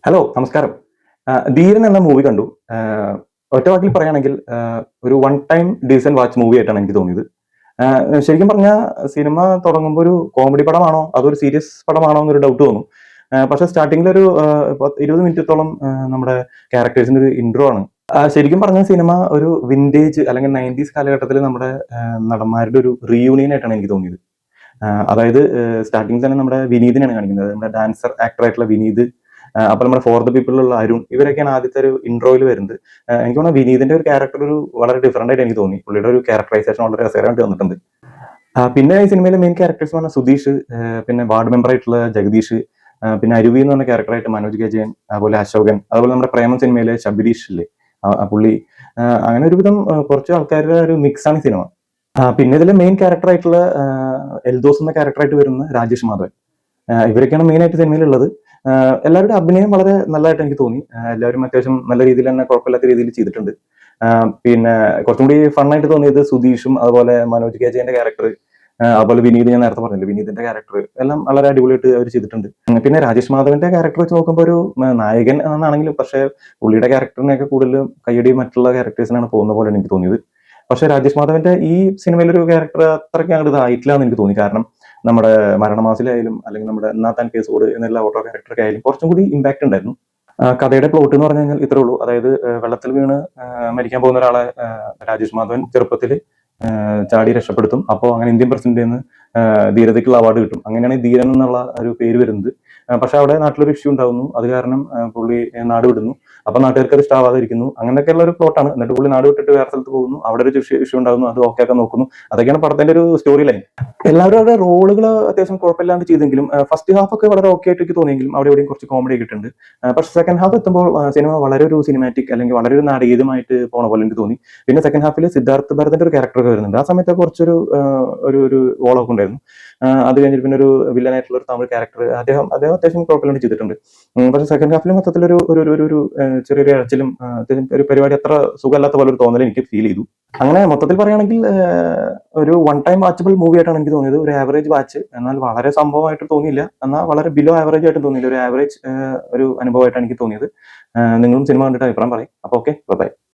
Hello, നമസ്കാരം. ധീരൻ എന്ന movie കണ്ടു. ആഹ് ഒറ്റ വാക്കിൽ പറയുകയാണെങ്കിൽ ഒരു one time decent watch movie ആയിട്ടാണ് എനിക്ക് തോന്നിയത്. ശരിക്കും പറഞ്ഞാൽ സിനിമ തുടങ്ങുമ്പോൾ ഒരു കോമഡി പടമാണോ അതോ ഒരു സീരിയസ് പടമാണോ എന്നൊരു ഡൗട്ട് തോന്നും. പക്ഷേ സ്റ്റാർട്ടിങ്ങിൽ ഒരു 20 മിനിറ്റത്തോളം നമ്മുടെ ക്യാരക്ടേഴ്സിന്റെ ഒരു ഇൻട്രോ ആണ്. ശരിക്കും പറഞ്ഞാൽ സിനിമ ഒരു വിന്റേജ് അല്ലെങ്കിൽ 90s കാലഘട്ടത്തിൽ നമ്മുടെ നടന്മാരുടെ ഒരു റീയൂണിയൻ ആയിട്ടാണ് എനിക്ക് തോന്നിയത്. അതായത് സ്റ്റാർട്ടിങ്ങിൽ തന്നെ നമ്മുടെ വിനീതിനെയാണ് കാണിക്കുന്നത്. നമ്മുടെ ഡാൻസർ ആക്ടർ ആയിട്ടുള്ള വിനീത്, അപ്പോൾ നമ്മുടെ ഫോർ ദ പീപ്പിളിലുള്ള അരുൺ, ഇവരൊക്കെയാണ് ആദ്യത്തെ ഒരു ഇൻട്രോയിൽ വരുന്നത്. എനിക്ക് തോന്നുന്നു വിനീതിന്റെ ഒരു ക്യാരക്ടർ ഒരു വളരെ ഡിഫറന്റ് ആയിട്ട് എനിക്ക് തോന്നി. പുള്ളിയുടെ ഒരു ക്യാരക്ടറൈസേഷൻ വളരെ രസകരമായിട്ട് വന്നിട്ടുണ്ട്. പിന്നെ ഈ സിനിമയിലെ മെയിൻ ക്യാരക്ടേഴ്സ് പറഞ്ഞാൽ സുധീഷ്, പിന്നെ വാർഡ് മെമ്പർ ആയിട്ടുള്ള ജഗദീഷ്, പിന്നെ അരുവി എന്ന് പറഞ്ഞ ക്യാരക്ടറായിട്ട് മനോജ് കെ ജയൻ, അതുപോലെ അശോകൻ, അതുപോലെ നമ്മുടെ പ്രേമം സിനിമയിലെ ശബരീഷ് ഇല്ലേ, പുള്ളി, അങ്ങനെ ഒരുവിധം കുറച്ച് ആൾക്കാരുടെ ഒരു മിക്സ് ആണ് ഈ സിനിമ. പിന്നെ ഇതിലെ മെയിൻ ക്യാരക്ടറായിട്ടുള്ള എൽദോസ് എന്ന ക്യാരക്ടറായിട്ട് വരുന്ന രാജേഷ് മാധവൻ, ഇവരൊക്കെയാണ് മെയിൻ ആയിട്ട് സിനിമയിലുള്ളത്. എല്ലാവരുടെ അഭിനയം വളരെ നല്ലതായിട്ട് എനിക്ക് തോന്നി. എല്ലാവരും അത്യാവശ്യം നല്ല രീതിയിൽ തന്നെ കുഴപ്പമില്ലാത്ത രീതിയിൽ ചെയ്തിട്ടുണ്ട്. പിന്നെ കുറച്ചും കൂടി ഫണ്ണായിട്ട് തോന്നിയത് സുധീഷും അതുപോലെ മനോജ് കെ ജയന്റെ ക്യാരക്ടർ, അതുപോലെ വിനീത്, ഞാൻ നേരത്തെ പറഞ്ഞില്ലേ വിനീതിന്റെ ക്യാരക്ടർ, എല്ലാം വളരെ അടിപൊളിയായിട്ട് അവർ ചെയ്തിട്ടുണ്ട്. പിന്നെ രാജേഷ് മാധവന്റെ ക്യാരക്ടർ വെച്ച് നോക്കുമ്പോൾ ഒരു നായകൻ എന്നാണെങ്കിലും പക്ഷേ പുള്ളിയുടെ ക്യാരക്ടറിനെയൊക്കെ കൂടുതൽ കയ്യടി മറ്റുള്ള ക്യാരക്ടേഴ്സിനാണ് പോകുന്ന പോലെയാണ് എനിക്ക് തോന്നിയത്. പക്ഷേ രാജേഷ് മാധവന്റെ ഈ സിനിമയിലൊരു ക്യാരക്ടർ അത്രയ്ക്ക് അങ്ങോട്ട് ഇതായിട്ടില്ല എന്ന് എനിക്ക് തോന്നി. കാരണം നമ്മുടെ മരണമാസിലായാലും അല്ലെങ്കിൽ നമ്മുടെ എന്നാ താൻ കേസോട് എന്നുള്ള ഓട്ടോ ക്യാരക്ടറൊക്കെ ആയാലും കുറച്ചും കൂടി ഇമ്പാക്ട് ഉണ്ടായിരുന്നു. കഥയുടെ പ്ലോട്ട് എന്ന് പറഞ്ഞു കഴിഞ്ഞാൽ ഇത്രേ ഉള്ളൂ. അതായത് വെള്ളത്തിൽ വീണ് മരിക്കാൻ പോകുന്ന ഒരാളെ രാജേഷ് മാധവൻ ചെറുപ്പത്തിൽ ചാടി രക്ഷപ്പെടുത്തും. അപ്പോൾ അങ്ങനെ ഇന്ത്യൻ പ്രസിഡന്റിൽ നിന്ന് ധീരതയ്ക്കുള്ള അവാർഡ് കിട്ടും. അങ്ങനെയാണ് ഈ ധീരൻ എന്നുള്ള ഒരു പേര് വരുന്നത്. പക്ഷെ അവിടെ നാട്ടിലൊരു ഇഷ്യൂ ഉണ്ടാവുന്നു. അത് കാരണം പുള്ളി നാട് വിടുന്നു. അപ്പൊ നാട്ടുകാർക്ക് അത് ഇഷ്ടാവാതിരിക്കുന്നു. അങ്ങനെയൊക്കെയുള്ള ഒരു പ്ലോട്ടാണ്. എന്നിട്ട് പുള്ളി നാട് വിട്ടിട്ട് വേറെ സ്ഥലത്ത് പോകുന്നു. അവിടെ ഒരു ഇഷ്യൂ ഉണ്ടാകുന്നു. അത് ഓക്കെ ആക്കാൻ നോക്കുന്നു. അതൊക്കെയാണ് പടത്തിന്റെ ഒരു സ്റ്റോറി ലൈൻ. എല്ലാവരും അവരുടെ റോളുകൾ അത്യാവശ്യം കുഴപ്പമില്ലാണ്ട് ചെയ്തെങ്കിലും ഫസ്റ്റ് ഹാഫ് ഒക്കെ വളരെ ഓക്കെ ആയിട്ട് എനിക്ക് തോന്നിയെങ്കിലും അവിടെ എവിടെയും കുറച്ച് കോമഡി കിട്ടുന്നുണ്ട്. പക്ഷെ സെക്കൻഡ് ഹാഫ് എത്തുമ്പോൾ സിനിമ വളരെ ഒരു സിനിമാറ്റിക് അല്ലെങ്കിൽ വളരെ ഒരു നാടകീയമായിട്ട് പോണ പോലെ എനിക്ക് തോന്നി. പിന്നെ സെക്കൻഡ് ഹാഫിൽ സിദ്ധാർത്ഥ് ഭരതന്റെ ഒരു ക്യാരക്ടർ ഒക്കെ വരുന്നുണ്ട്. ആ സമയത്ത് കുറച്ചൊരു ഒരു ഓളമൊക്കെ ഉണ്ടായിരുന്നു. അത് കഴിഞ്ഞിട്ട് പിന്നെ ഒരു വില്ലനായിട്ടുള്ള ഒരു തമിഴ് ക്യാരക്ടർ, അദ്ദേഹം അദ്ദേഹം അത്യാവശ്യം കുഴപ്പമില്ലാണ്ട് ചെയ്തിട്ടുണ്ട്. പക്ഷെ സെക്കൻഡ് ഹാഫിൽ മൊത്തത്തിലൊരു ഒരു ഒരു ഒരു ഒരു ചെറിയൊരു ഇഴച്ചിലും ഒരു പരിപാടി അത്ര സുഖമല്ലാത്ത പോലെ ഒരു തോന്നൽ എനിക്ക് ഫീൽ ചെയ്തു. അങ്ങനെ മൊത്തത്തിൽ പറയുകയാണെങ്കിൽ ഒരു വൺ ടൈം വാച്ചബിൾ മൂവി ആയിട്ടാണ് എനിക്ക് തോന്നിയത്. ഒരു ആവറേജ് വാച്ച്, എന്നാൽ വളരെ സംഭവമായിട്ട് തോന്നിയില്ല, എന്നാൽ വളരെ ബിലോ ആവറേജ് ആയിട്ട് തോന്നിയില്ല. ഒരു ആവറേജ് ഒരു അനുഭവമായിട്ടാണ് എനിക്ക് തോന്നിയത്. നിങ്ങളും സിനിമ കണ്ടിട്ട് അഭിപ്രായം പറയും. അപ്പോൾ ഓക്കെ, ബൈ.